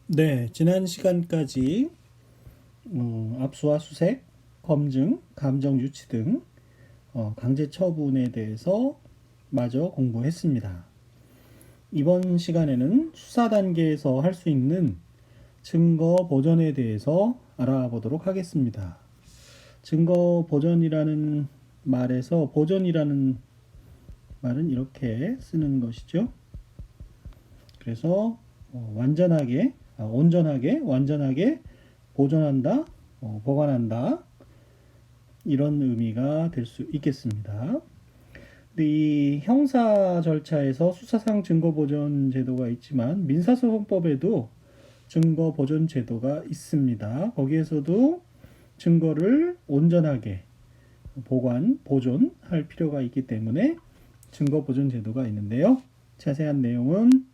네, 지난 시간까지 압수와 수색, 검증, 감정 유치 등 강제 처분에 대해서 마저 공부했습니다. 이번 시간에는 수사 단계에서 할 수 있는 증거 보전에 대해서 알아보도록 하겠습니다. 증거 보전이라는 말에서 보전이라는 말은 이렇게 쓰는 것이죠. 그래서 온전하게, 완전하게 보존한다, 보관한다 이런 의미가 될 수 있겠습니다. 근데 이 형사 절차에서 수사상 증거 보존 제도가 있지만 민사소송법에도 증거 보존 제도가 있습니다. 거기에서도 증거를 온전하게 보존할 필요가 있기 때문에 증거 보존 제도가 있는데요. 자세한 내용은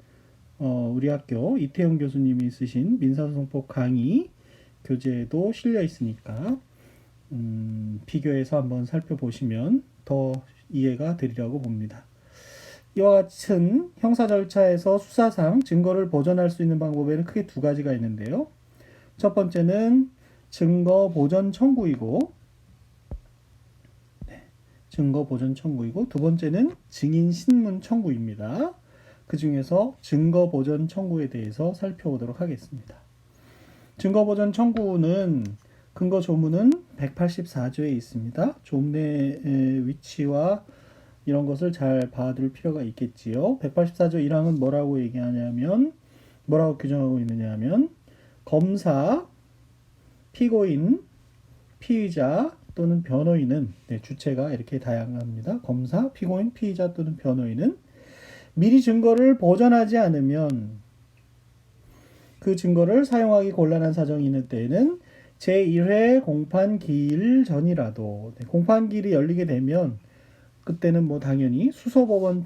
우리 학교 이태영 교수님이 쓰신 민사소송법 강의 교재에도 실려 있으니까 비교해서 한번 살펴보시면 더 이해가 되리라고 봅니다. 이와 같은 형사 절차에서 수사상 증거를 보존할 수 있는 방법에는 크게 두 가지가 있는데요. 첫 번째는 증거 보존 청구이고 두 번째는 증인 신문 청구입니다. 그 중에서 증거 보존 청구에 대해서 살펴보도록 하겠습니다. 증거 보존 청구는 근거 조문은 184조에 있습니다. 조문의 위치와 이런 것을 잘 봐둘 필요가 있겠지요. 184조 1항은 뭐라고 규정하고 있느냐 하면 검사, 피고인, 피의자 또는 변호인은 주체가 이렇게 다양합니다. 검사, 피고인, 피의자 또는 변호인은 미리 증거를 보전하지 않으면 그 증거를 사용하기 곤란한 사정이 있는 때에는 제1회 공판기일 전이라도 공판기일이 열리게 되면 그때는 당연히 수소법원의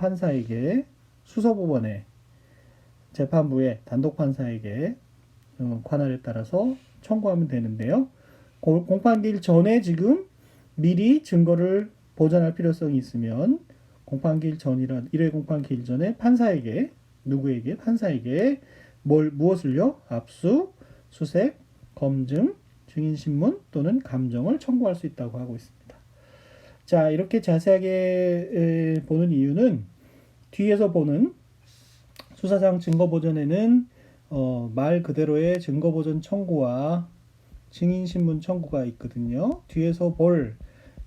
재판부의 단독 판사에게 관할에 따라서 청구하면 되는데요. 공판기일 전에 지금 미리 증거를 보전할 필요성이 있으면 1회 공판기일 전에 판사에게 무엇을요? 압수, 수색, 검증, 증인신문 또는 감정을 청구할 수 있다고 하고 있습니다. 자, 이렇게 자세하게 보는 이유는 뒤에서 보는 수사상 증거보전에는 말 그대로의 증거보전 청구와 증인신문 청구가 있거든요. 뒤에서 볼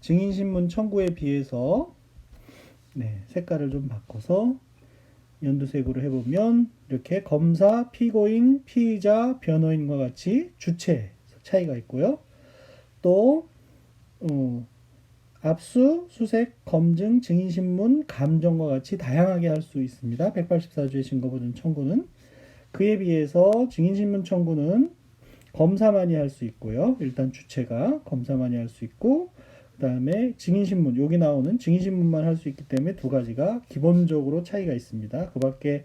증인신문 청구에 비해서 색깔을 좀 바꿔서 연두색으로 해보면 이렇게 검사, 피고인, 피의자, 변호인과 같이 주체 차이가 있고요. 또 압수, 수색, 검증, 증인신문, 감정과 같이 다양하게 할 수 있습니다. 184조의 증거보존 청구는 그에 비해서 증인신문 청구는 검사만이 할 수 있고요. 일단 주체가 검사만이 할 수 있고 그 다음에 증인신문, 여기 나오는 증인신문만 할 수 있기 때문에 두 가지가 기본적으로 차이가 있습니다. 그 밖에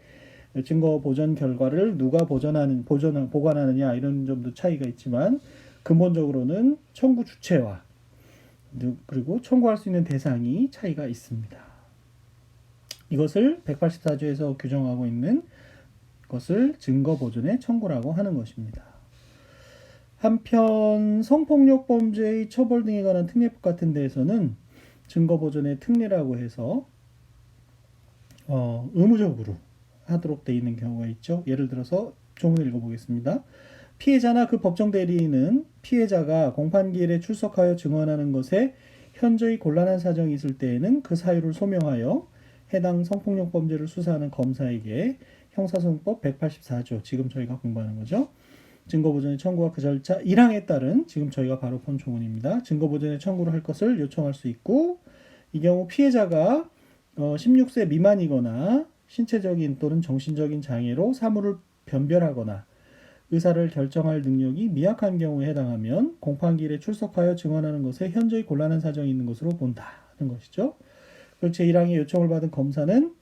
증거 보전 결과를 누가 보관하느냐 이런 점도 차이가 있지만 근본적으로는 청구 주체와 그리고 청구할 수 있는 대상이 차이가 있습니다. 이것을 184조에서 규정하고 있는 것을 증거 보존의 청구라고 하는 것입니다. 한편 성폭력 범죄의 처벌 등에 관한 특례법 같은 데에서는 증거 보존의 특례라고 해서 의무적으로 하도록 되어 있는 경우가 있죠. 예를 들어서 조문을 읽어보겠습니다. 피해자나 그 법정 대리인은 피해자가 공판기일에 출석하여 증언하는 것에 현저히 곤란한 사정이 있을 때에는 그 사유를 소명하여 해당 성폭력 범죄를 수사하는 검사에게 형사소송법 184조, 지금 저희가 공부하는 거죠. 증거보존의 청구와 그 절차 1항에 따른 지금 저희가 바로 본 조문입니다. 증거보존의 청구를 할 것을 요청할 수 있고 이 경우 피해자가 16세 미만이거나 신체적인 또는 정신적인 장애로 사물을 변별하거나 의사를 결정할 능력이 미약한 경우에 해당하면 공판기일에 출석하여 증언하는 것에 현저히 곤란한 사정이 있는 것으로 본다는 것이죠. 그리고 제1항의 요청을 받은 검사는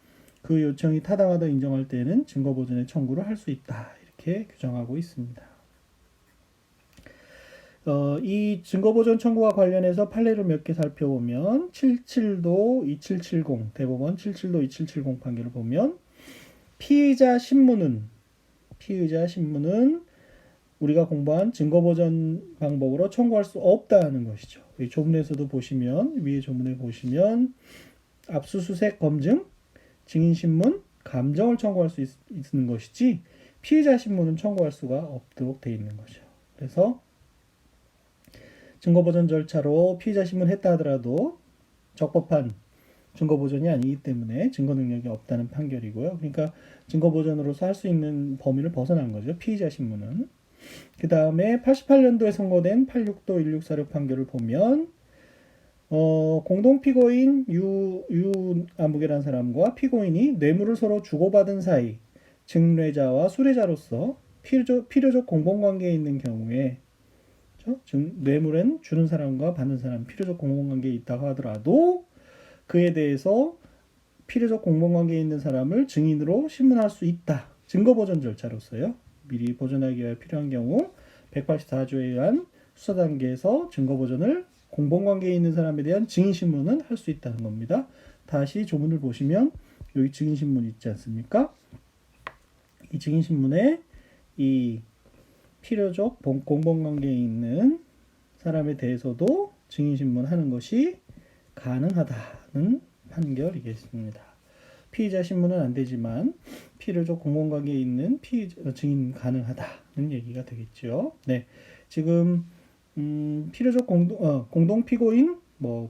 그 요청이 타당하다 인정할 때에는 증거보존의 청구를 할 수 있다. 이렇게 규정하고 있습니다. 이 증거보존 청구와 관련해서 판례를 몇 개 살펴보면 77도 2770 대법원 77도 2770 판결을 보면 피의자 신문은 피의자 신문은 우리가 공부한 증거보전 방법으로 청구할 수 없다는 것이죠. 이 조문에서도 보시면 위에 조문에 보시면 압수수색 검증, 증인신문, 감정을 청구할 수 있는 것이지 피의자 신문은 청구할 수가 없도록 되어 있는 거죠. 그래서 증거보전 절차로 피의자 신문 했다 하더라도 적법한 증거보전이 아니기 때문에 증거 능력이 없다는 판결이고요. 그러니까 증거보전으로서 할 수 있는 범위를 벗어난 거죠. 피의자 신문은. 그 다음에 88년도에 선고된 86도 1646 판결을 보면 공동피고인 유아무개라는 사람과 피고인이 뇌물을 서로 주고받은 사이 증례자와 수뢰자로서 필요적 공범관계에 있는 경우에 뇌물은 주는 사람과 받는 사람 필요적 공범관계에 있다고 하더라도 그에 대해서 필요적 공범관계에 있는 사람을 증인으로 신문할 수 있다. 증거보전 절차로서요. 미리 보전하기 위해 필요한 경우 184조에 의한 수사 단계에서 증거보전을 공범관계에 있는 사람에 대한 증인신문은 할 수 있다는 겁니다. 다시 조문을 보시면 여기 증인신문 있지 않습니까? 이 증인신문에 이 필요적 공범관계에 있는 사람에 대해서도 증인신문 하는 것이 가능하다는 판결이겠습니다. 피의자 신문은 안 되지만 필요적 공범관계에 있는 증인 가능하다는 얘기가 되겠죠. 네, 지금 필요적 공동 피고인,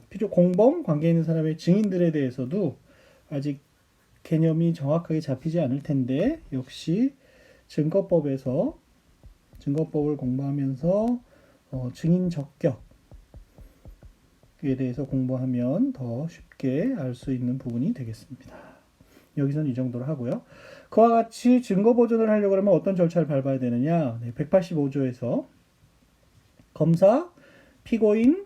필요 공범 관계에 있는 사람의 증인들에 대해서도 아직 개념이 정확하게 잡히지 않을 텐데 역시 증거법을 공부하면서 증인 적격에 대해서 공부하면 더 쉽게 알 수 있는 부분이 되겠습니다. 여기서는 이 정도로 하고요. 그와 같이 증거보전을 하려고 하면 어떤 절차를 밟아야 되느냐? 185조에서 검사, 피고인,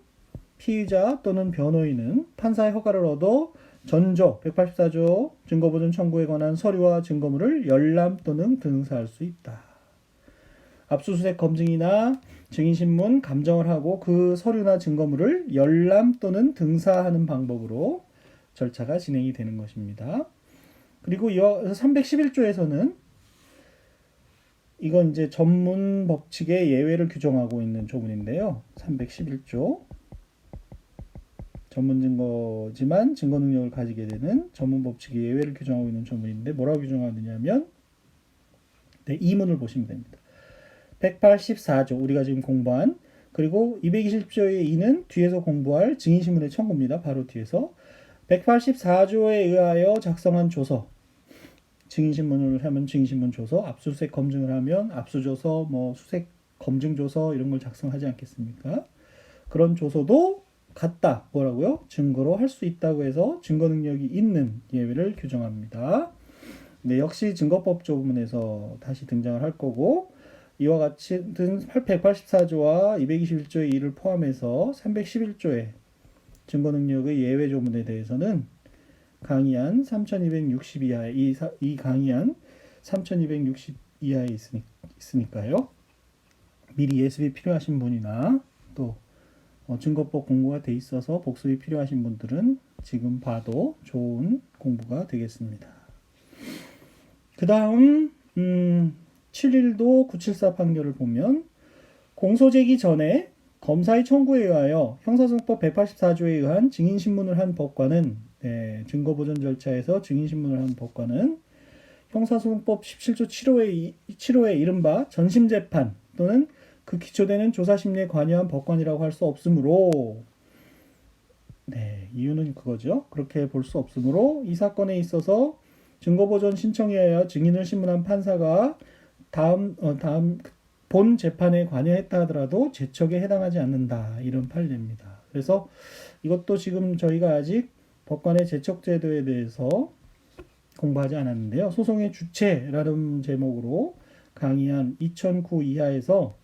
피의자 또는 변호인은 판사의 허가를 얻어 전조 184조 증거보전 청구에 관한 서류와 증거물을 열람 또는 등사할 수 있다. 압수수색 검증이나 증인신문 감정을 하고 그 서류나 증거물을 열람 또는 등사하는 방법으로 절차가 진행이 되는 것입니다. 그리고 311조에서는 이건 이제 전문 법칙의 예외를 규정하고 있는 조문인데요. 311조 전문 증거지만 증거 능력을 가지게 되는 전문 법칙의 예외를 규정하고 있는 조문인데 뭐라고 규정하느냐면 이 문을 보시면 됩니다. 184조 우리가 지금 공부한 그리고 220조의 2는 뒤에서 공부할 증인신문의 청구입니다. 바로 뒤에서 184조에 의하여 작성한 조서 증인신문을 하면 증인신문 조서, 압수수색 검증을 하면 압수조서, 수색 검증조서 이런 걸 작성하지 않겠습니까? 그런 조서도 같다. 뭐라고요? 증거로 할 수 있다고 해서 증거 능력이 있는 예외를 규정합니다. 네, 역시 증거법 조문에서 다시 등장을 할 거고 이와 같이 184조와 221조의 2를 포함해서 311조의 증거 능력의 예외 조문에 대해서는 강의한 3260 이하에 이 강의한 3260 이하에 있으니까요. 미리 예습이 필요하신 분이나 또 증거법 공부가 돼 있어서 복습이 필요하신 분들은 지금 봐도 좋은 공부가 되겠습니다. 그 다음 7일도 974 판결을 보면 공소제기 전에 검사의 청구에 의하여 형사소송법 184조에 의한 증인신문을 한 법관은 증거보전 절차에서 증인신문을 한 법관은 형사소송법 17조 7호에 이른바 전심재판 또는 그 기초되는 조사심리에 관여한 법관이라고 할 수 없으므로 이유는 그거죠. 그렇게 볼 수 없으므로 이 사건에 있어서 증거보전 신청에 의하여 증인을 신문한 판사가 다음 본 재판에 관여했다 하더라도 제척에 해당하지 않는다. 이런 판례입니다. 그래서 이것도 지금 저희가 아직 법관의 제척 제도에 대해서 공부하지 않았는데요. 소송의 주체라는 제목으로 강의한 2009 이하에서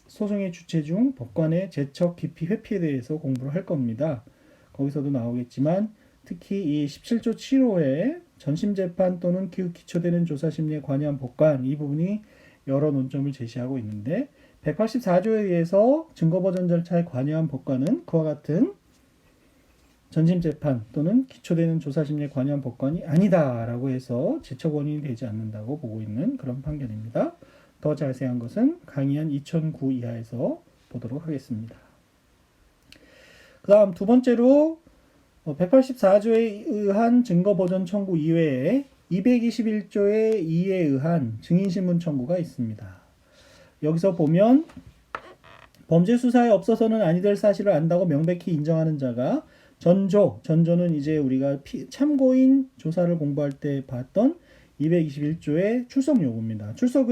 소송의 주체 중 법관의 제척 기피 회피에 대해서 공부를 할 겁니다. 거기서도 나오겠지만 특히 이 17조 7호에 전심재판 또는 그 기초되는 조사심리에 관여한 법관 이 부분이 여러 논점을 제시하고 있는데 184조에 의해서 증거보전 절차에 관여한 법관은 그와 같은 전심재판 또는 기초되는 조사심리에 관여한 법관이 아니다라고 해서 제척원인이 되지 않는다고 보고 있는 그런 판결입니다. 더 자세한 것은 강의한 2009 이하에서 보도록 하겠습니다. 그 다음 두 번째로 184조에 의한 증거보전 청구 이외에 221조의 2에 의한 증인신문 청구가 있습니다. 여기서 보면 범죄 수사에 없어서는 아니 될 사실을 안다고 명백히 인정하는 자가 전조는 이제 우리가 참고인 조사를 공부할 때 봤던 221조의 출석 요구입니다. 출석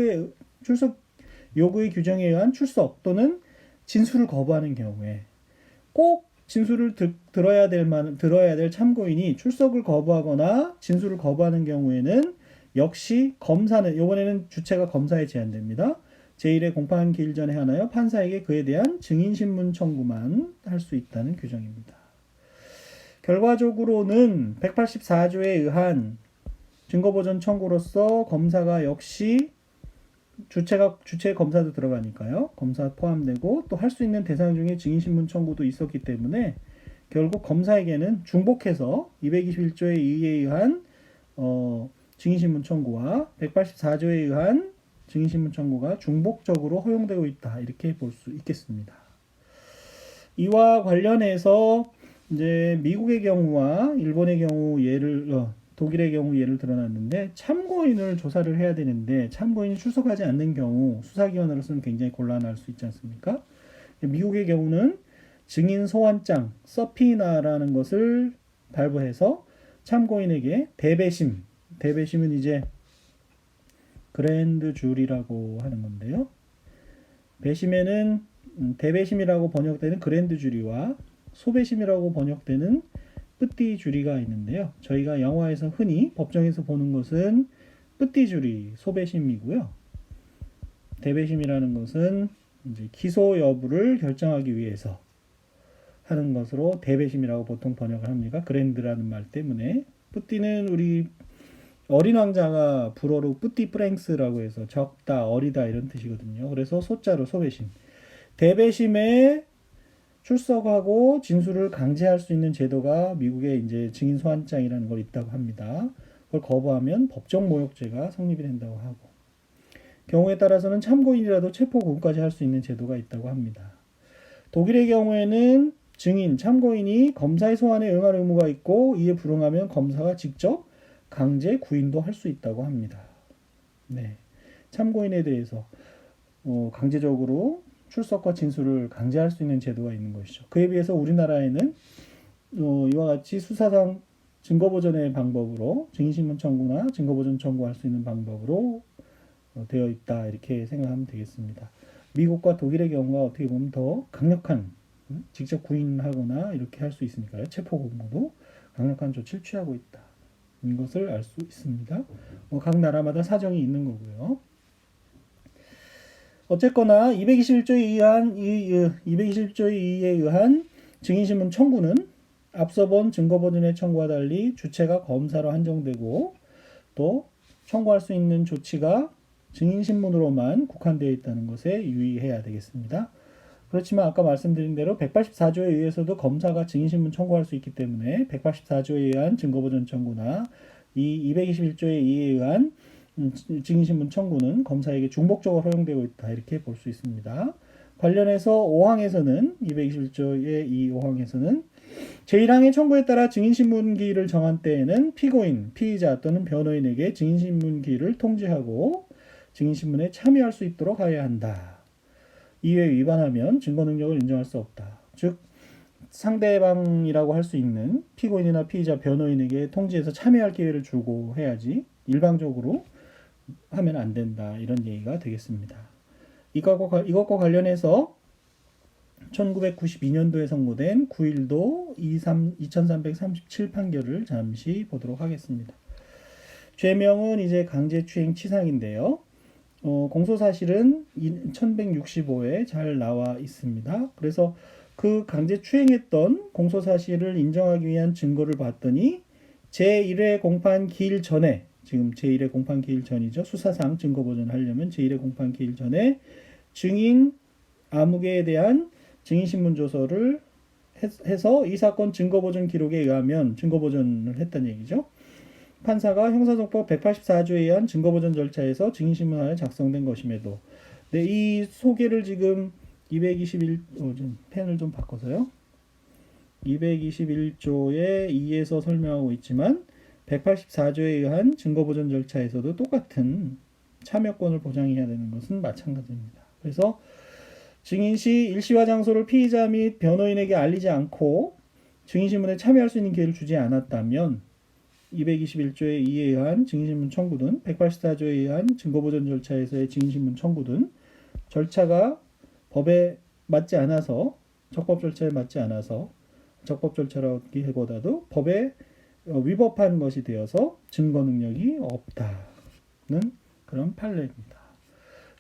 요구의 규정에 의한 출석 또는 진술을 거부하는 경우에 꼭 진술을 들어야 될 참고인이 출석을 거부하거나 진술을 거부하는 경우에는 역시 검사는 이번에는 주체가 검사에 제한됩니다. 제1의 공판 기일 전에 하나여 판사에게 그에 대한 증인신문 청구만 할 수 있다는 규정입니다. 결과적으로는 184조에 의한 증거보전 청구로서 검사가 역시 주체 검사도 들어가니까요. 검사 포함되고 또 할 수 있는 대상 중에 증인신문 청구도 있었기 때문에 결국 검사에게는 중복해서 221조의 2에 의한 증인신문 청구와 184조에 의한 증인신문 청구가 중복적으로 허용되고 있다. 이렇게 볼 수 있겠습니다. 이와 관련해서 이제 미국의 경우와 일본의 경우 독일의 경우 예를 들어놨는데 참고인을 조사를 해야 되는데 참고인이 출석하지 않는 경우 수사기관으로서는 굉장히 곤란할 수 있지 않습니까? 미국의 경우는 증인 소환장, 서피나라는 것을 발부해서 참고인에게 대배심은 이제 그랜드 주리라고 하는 건데요. 배심에는 대배심이라고 번역되는 그랜드 주리와 소배심이라고 번역되는 뿌띠 주리가 있는데요. 저희가 영화에서 흔히 법정에서 보는 것은 뿌띠 주리, 소배심이고요. 대배심이라는 것은 이제 기소 여부를 결정하기 위해서 하는 것으로 대배심이라고 보통 번역을 합니다. 그랜드라는 말 때문에 뿌띠는 우리 어린 왕자가 불어로 뿌띠 프랭스라고 해서 적다, 어리다 이런 뜻이거든요. 그래서 소자로 소배심. 대배심에 출석하고 진술을 강제할 수 있는 제도가 미국에 이제 증인 소환장이라는 걸 있다고 합니다. 그걸 거부하면 법정 모욕죄가 성립이 된다고 하고 경우에 따라서는 참고인이라도 체포 구금까지 할 수 있는 제도가 있다고 합니다. 독일의 경우에는 증인, 참고인이 검사의 소환에 응할 의무가 있고 이에 불응하면 검사가 직접 강제 구인도 할 수 있다고 합니다. 네, 참고인에 대해서 강제적으로 출석과 진술을 강제할 수 있는 제도가 있는 것이죠. 그에 비해서 우리나라에는 이와 같이 수사상 증거보전의 방법으로 증인신문 청구나 증거보전 청구할 수 있는 방법으로 되어 있다 이렇게 생각하면 되겠습니다. 미국과 독일의 경우가 어떻게 보면 더 강력한 직접 구인하거나 이렇게 할 수 있으니까요. 체포공무도 강력한 조치를 취하고 있다. 이것을 알 수 있습니다. 각 나라마다 사정이 있는 거고요. 어쨌거나 221조에 의한 증인신문 청구는 앞서 본 증거보전의 청구와 달리 주체가 검사로 한정되고 또 청구할 수 있는 조치가 증인신문으로만 국한되어 있다는 것에 유의해야 되겠습니다. 그렇지만 아까 말씀드린 대로 184조에 의해서도 검사가 증인신문 청구할 수 있기 때문에 184조에 의한 증거보전 청구나 이 221조에 의한 증인신문 청구는 검사에게 중복적으로 허용되고 있다 이렇게 볼 수 있습니다. 관련해서 5항에서는 221조의 이 5항에서는 제1항의 청구에 따라 증인신문기일을 정한 때에는 피고인, 피의자 또는 변호인에게 증인신문기일을 통지하고 증인신문에 참여할 수 있도록 하여야 한다. 이에 위반하면 증거능력을 인정할 수 없다. 즉 상대방이라고 할 수 있는 피고인이나 피의자, 변호인에게 통지해서 참여할 기회를 주고 해야지 일방적으로 하면 안 된다. 이런 얘기가 되겠습니다. 이것과 관련해서 1992년도에 선고된 9일도 2337 판결을 잠시 보도록 하겠습니다. 죄명은 이제 강제추행치상인데요. 공소사실은 1165에 잘 나와 있습니다. 그래서 그 강제추행했던 공소사실을 인정하기 위한 증거를 봤더니 제1회 공판 기일 전에 지금 제1회 공판 기일 전이죠. 수사상 증거보전을 하려면 제1회 공판 기일 전에 증인 아무개에 대한 증인신문 조서를 해서 이 사건 증거보존 기록에 의하면 증거보존을 했다는 얘기죠. 판사가 형사소송법 184조에 의한 증거보존 절차에서 증인신문하에 작성된 것임에도. 네, 이 소개를 지금 221, 좀 펜을 좀 바꿔서요. 221조의 2에서 설명하고 있지만 184조에 의한 증거보존 절차에서도 똑같은 참여권을 보장해야 되는 것은 마찬가지입니다. 그래서 증인 시 일시와 장소를 피의자 및 변호인에게 알리지 않고 증인신문에 참여할 수 있는 기회를 주지 않았다면 221조의 2에 의한 증인신문 청구든 184조에 의한 증거보존 절차에서의 증인신문 청구든 절차가 법에 맞지 않아서 적법 절차에 맞지 않아서 적법 절차라기보다도 법에 위법한 것이 되어서 증거 능력이 없다는 그런 판례입니다.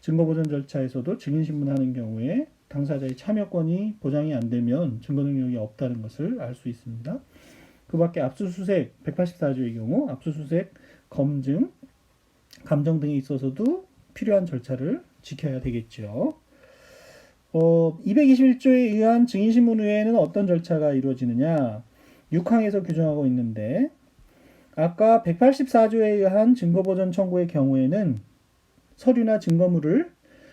증거보존 절차에서도 증인신문하는 경우에 당사자의 참여권이 보장이 안 되면 증거 능력이 없다는 것을 알 수 있습니다. 그 밖에 압수수색 184조의 경우 압수수색, 검증, 감정 등에 있어서도 필요한 절차를 지켜야 되겠죠. 221조에 의한 증인신문 외에는 어떤 절차가 이루어지느냐 6항에서 규정하고 있는데 아까 184조에 의한 증거보존 청구의 경우에는 서류나 증거물을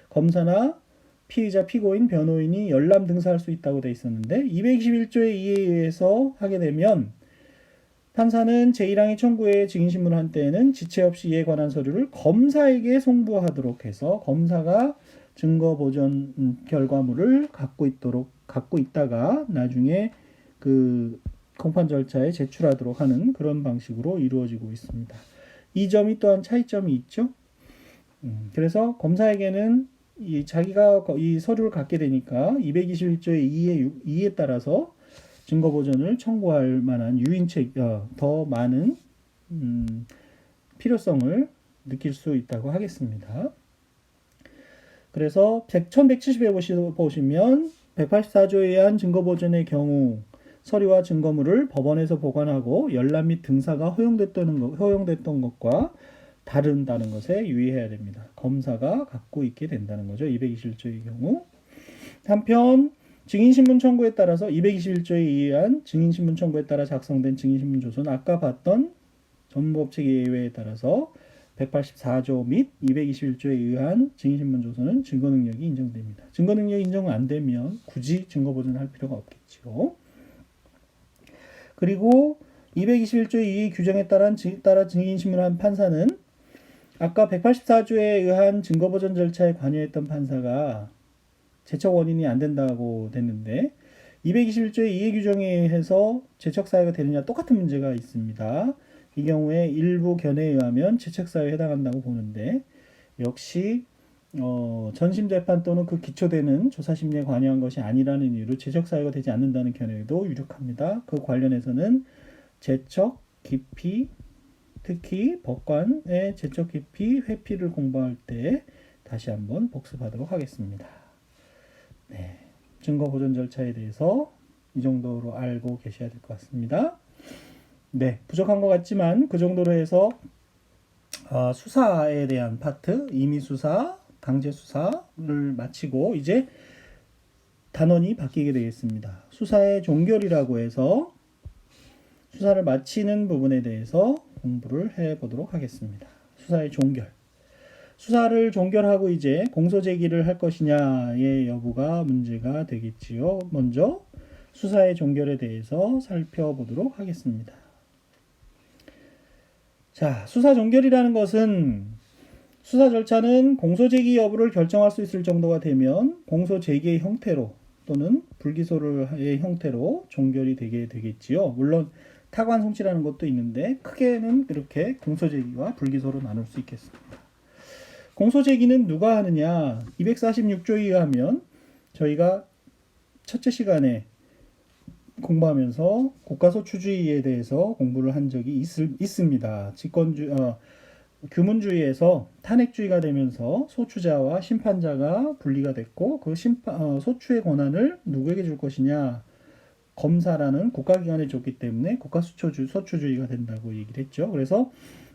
검사나 피의자, 피고인, 변호인이 열람 등사할 수 있다고 되어 있었는데 221조의 2에 의해서 하게 되면 판사는 제1항의 청구에 증인신문을 한 때에는 지체 없이 이에 관한 서류를 검사에게 송부하도록 해서 검사가 증거보존 결과물을 갖고 있다가 나중에 그 공판 절차에 제출하도록 하는 그런 방식으로 이루어지고 있습니다. 이 점이 또한 차이점이 있죠. 그래서 검사에게는 자기가 이 서류를 갖게 되니까 221조의 2에 따라서 증거보존을 청구할 만한 더 많은 필요성을 느낄 수 있다고 하겠습니다. 그래서 1170에 보시면 184조에 의한 증거보존의 경우 서류와 증거물을 법원에서 보관하고 열람 및 등사가 허용됐던 것과 다른다는 것에 유의해야 됩니다. 검사가 갖고 있게 된다는 거죠. 221조의 경우. 한편 증인신문 청구에 따라서 221조에 의한 증인신문 청구에 따라 작성된 증인신문 조서는 아까 봤던 전문법칙 예외에 따라서 184조 및 221조에 의한 증인신문 조서는 증거능력이 인정됩니다. 증거능력이 인정 안 되면 굳이 증거보존할 필요가 없겠죠. 그리고 221조의 이 규정에 따라 증인신문을 한 판사는 아까 184조에 의한 증거보존 절차에 관여했던 판사가 제척 원인이 안 된다고 됐는데 221조의 이해 규정에 의해서 제척 사유가 되느냐 똑같은 문제가 있습니다. 이 경우에 일부 견해에 의하면 제척 사유에 해당한다고 보는데 역시 전심 재판 또는 그 기초되는 조사 심리에 관여한 것이 아니라는 이유로 제척 사유가 되지 않는다는 견해도 유력합니다. 그 관련해서는 제척 기피 특히 법관의 제척 기피 회피를 공부할 때 다시 한번 복습하도록 하겠습니다. 네, 증거보존 절차에 대해서 이 정도로 알고 계셔야 될 것 같습니다. 네, 부족한 것 같지만 그 정도로 해서 수사에 대한 파트, 임의수사, 강제수사를 마치고 이제 단원이 바뀌게 되겠습니다. 수사의 종결이라고 해서 수사를 마치는 부분에 대해서 공부를 해보도록 하겠습니다. 수사의 종결. 수사를 종결하고 이제 공소 제기를 할 것이냐의 여부가 문제가 되겠지요. 먼저 수사의 종결에 대해서 살펴보도록 하겠습니다. 자, 수사 종결이라는 것은 수사 절차는 공소 제기 여부를 결정할 수 있을 정도가 되면 공소 제기의 형태로 또는 불기소의 형태로 종결이 되게 되겠지요. 물론 타관 송치라는 것도 있는데 크게는 이렇게 공소 제기와 불기소로 나눌 수 있겠습니다. 공소 제기는 누가 하느냐? 246조에 의하면 저희가 첫째 시간에 공부하면서 국가소추주의에 대해서 공부를 한 적이 있습니다. 규문주의에서 탄핵주의가 되면서 소추자와 심판자가 분리가 됐고 그 소추의 권한을 누구에게 줄 것이냐? 검사라는 국가기관에 줬기 때문에 국가소추주의가 된다고 얘기를 했죠. 그래서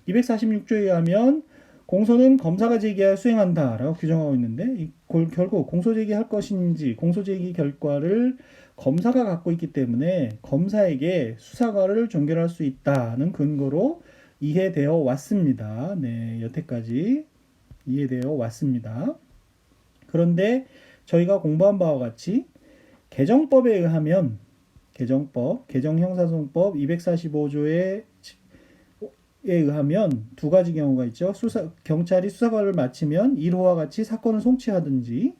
246조에 의하면 공소는 검사가 제기하여 수행한다라고 규정하고 있는데 결국 공소 제기할 것인지 공소 제기 결과를 검사가 갖고 있기 때문에 검사에게 수사관을 종결할 수 있다는 근거로 이해되어 왔습니다. 네, 여태까지 이해되어 왔습니다. 그런데 저희가 공부한 바와 같이 개정법에 의하면 개정형사소송법 245조에 의하면 두 가지 경우가 있죠. 경찰이 수사관을 마치면 1호와 같이 사건을 송치하든지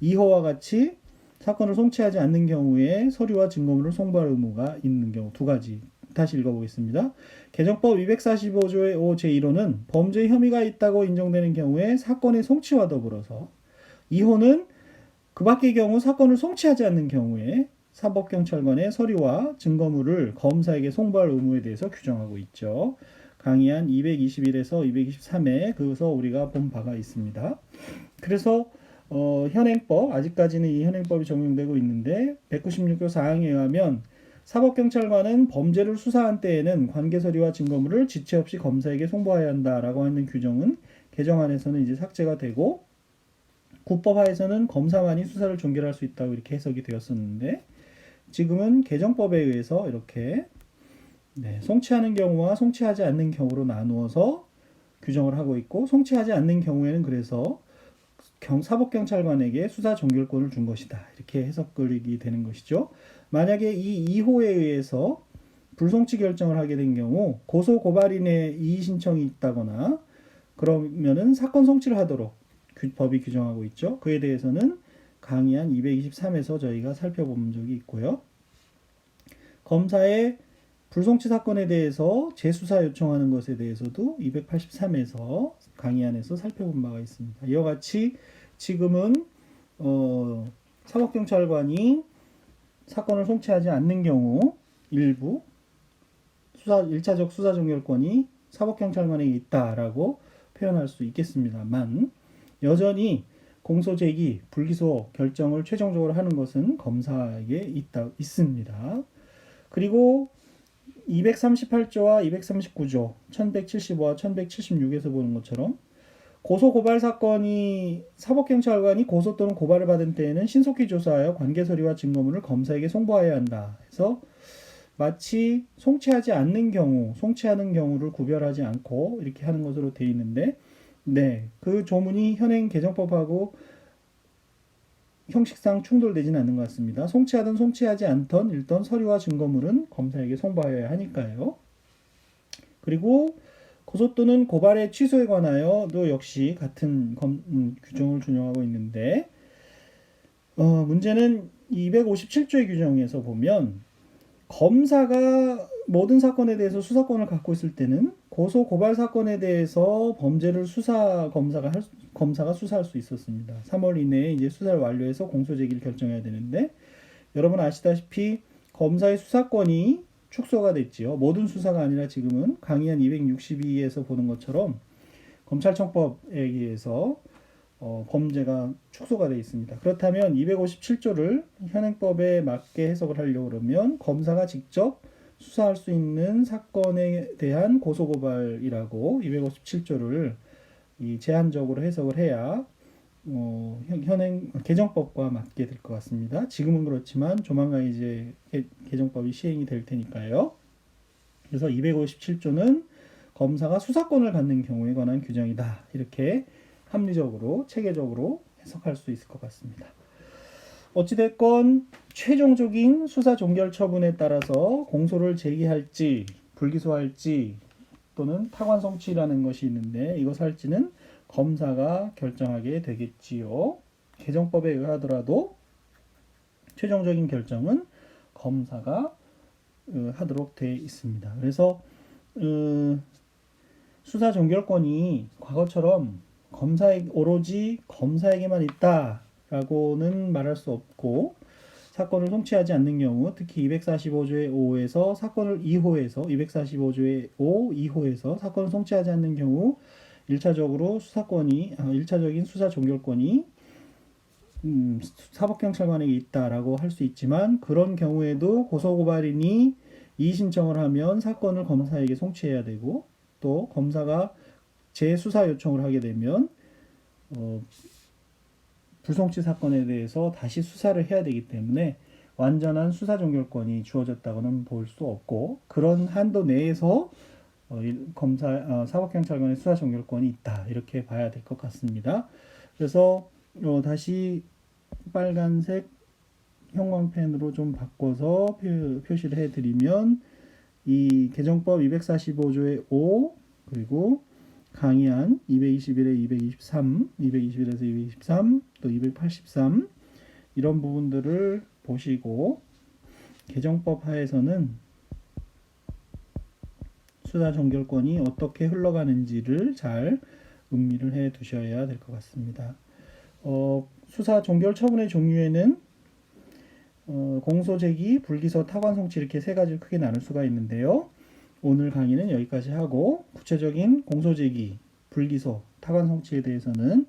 2호와 같이 사건을 송치하지 않는 경우에 서류와 증거물을 송부할 의무가 있는 경우 두 가지. 다시 읽어보겠습니다. 개정법 245조의 5 제1호는 범죄 혐의가 있다고 인정되는 경우에 사건의 송치와 더불어서 2호는 그 밖의 경우 사건을 송치하지 않는 경우에 사법경찰관의 서류와 증거물을 검사에게 송부할 의무에 대해서 규정하고 있죠. 강의안 221에서 223에 그것서 우리가 본 바가 있습니다. 그래서 현행법, 아직까지는 이 현행법이 적용되고 있는데 196조 4항에 의하면 사법경찰관은 범죄를 수사한 때에는 관계서류와 증거물을 지체 없이 검사에게 송부해야 한다라고 하는 규정은 개정안에서는 이제 삭제가 되고 국법하에서는 검사만이 수사를 종결할 수 있다고 이렇게 해석이 되었었는데 지금은 개정법에 의해서 이렇게 송치하는 경우와 송치하지 않는 경우로 나누어서 규정을 하고 있고 송치하지 않는 경우에는 그래서 사법경찰관에게 수사 종결권을 준 것이다. 이렇게 해석이 되는 것이죠. 만약에 이 2호에 의해서 불송치 결정을 하게 된 경우 고소 고발인의 이의 신청이 있다거나 그러면은 사건 송치를 하도록 법이 규정하고 있죠. 그에 대해서는 강의안 223에서 저희가 살펴본 적이 있고요. 검사의 불송치 사건에 대해서 재수사 요청하는 것에 대해서도 283에서 강의안에서 살펴본 바가 있습니다. 이와 같이 지금은 사법경찰관이 사건을 송치하지 않는 경우 일부 1차적 수사 종결권이 사법경찰관에게 있다라고 표현할 수 있겠습니다만 여전히 공소 제기, 불기소 결정을 최종적으로 하는 것은 검사에게 있습니다. 그리고 238조와 239조, 1175와 1176에서 보는 것처럼 고소 고발 사건이 사법경찰관이 고소 또는 고발을 받은 때에는 신속히 조사하여 관계서류와 증거물을 검사에게 송부해야 한다. 해서 마치 송치하지 않는 경우, 송치하는 경우를 구별하지 않고 이렇게 하는 것으로 되어 있는데 그 조문이 현행 개정법하고 형식상 충돌되지는 않는 것 같습니다. 송치하든 송치하지 않던 일단 서류와 증거물은 검사에게 송부하여야 하니까요. 그리고 고소 또는 고발의 취소에 관하여도 역시 같은 규정을 준용하고 있는데 문제는 257조의 규정에서 보면 검사가 모든 사건에 대해서 수사권을 갖고 있을 때는 고소 고발 사건에 대해서 범죄를 검사가 수사할 수 있었습니다. 3월 이내에 이제 수사를 완료해서 공소 제기를 결정해야 되는데 여러분 아시다시피 검사의 수사권이 축소가 됐지요. 모든 수사가 아니라 지금은 강의안 262에서 보는 것처럼 검찰청법에 의해서 범죄가 축소가 되어 있습니다. 그렇다면 257조를 현행법에 맞게 해석을 하려고 그러면 검사가 직접 수사할 수 있는 사건에 대한 고소고발이라고 257조를 제한적으로 해석을 해야 현행 개정법과 맞게 될 것 같습니다. 지금은 그렇지만 조만간 이제 개정법이 시행이 될 테니까요. 그래서 257조는 검사가 수사권을 갖는 경우에 관한 규정이다. 이렇게 합리적으로 체계적으로 해석할 수 있을 것 같습니다. 어찌됐건 최종적인 수사 종결 처분에 따라서 공소를 제기할지 불기소할지 또는 타관 송치라는 것이 있는데 이것을 할지는 검사가 결정하게 되겠지요. 개정법에 의하더라도 최종적인 결정은 검사가 하도록 되어 있습니다. 그래서 수사 종결권이 과거처럼 오로지 검사에게만 있다라고는 말할 수 없고 사건을 송치하지 않는 경우 특히 245조의 5에서 사건을 245조의 5, 2호에서 사건을 송치하지 않는 경우 1차적인 수사 종결권이 사법경찰관에게 있다라고 할 수 있지만 그런 경우에도 고소고발인이 이의 신청을 하면 사건을 검사에게 송치해야 되고 또 검사가 재수사 요청을 하게 되면 불송치 사건에 대해서 다시 수사를 해야 되기 때문에 완전한 수사 종결권이 주어졌다고는 볼 수 없고 그런 한도 내에서 사법경찰관의 수사 종결권이 있다 이렇게 봐야 될 것 같습니다. 그래서 다시 빨간색 형광펜으로 좀 바꿔서 표시를 해드리면 이 개정법 245조의 5 그리고 강의안 221에 223, 221에서 223, 또 283 이런 부분들을 보시고 개정법 하에서는 수사 종결권이 어떻게 흘러가는지를 잘 음미를 해 두셔야 될 것 같습니다. 수사 종결 처분의 종류에는 공소 제기, 불기소, 타관 송치 이렇게 세 가지를 크게 나눌 수가 있는데요. 오늘 강의는 여기까지 하고 구체적인 공소 제기, 불기소, 타관 송치에 대해서는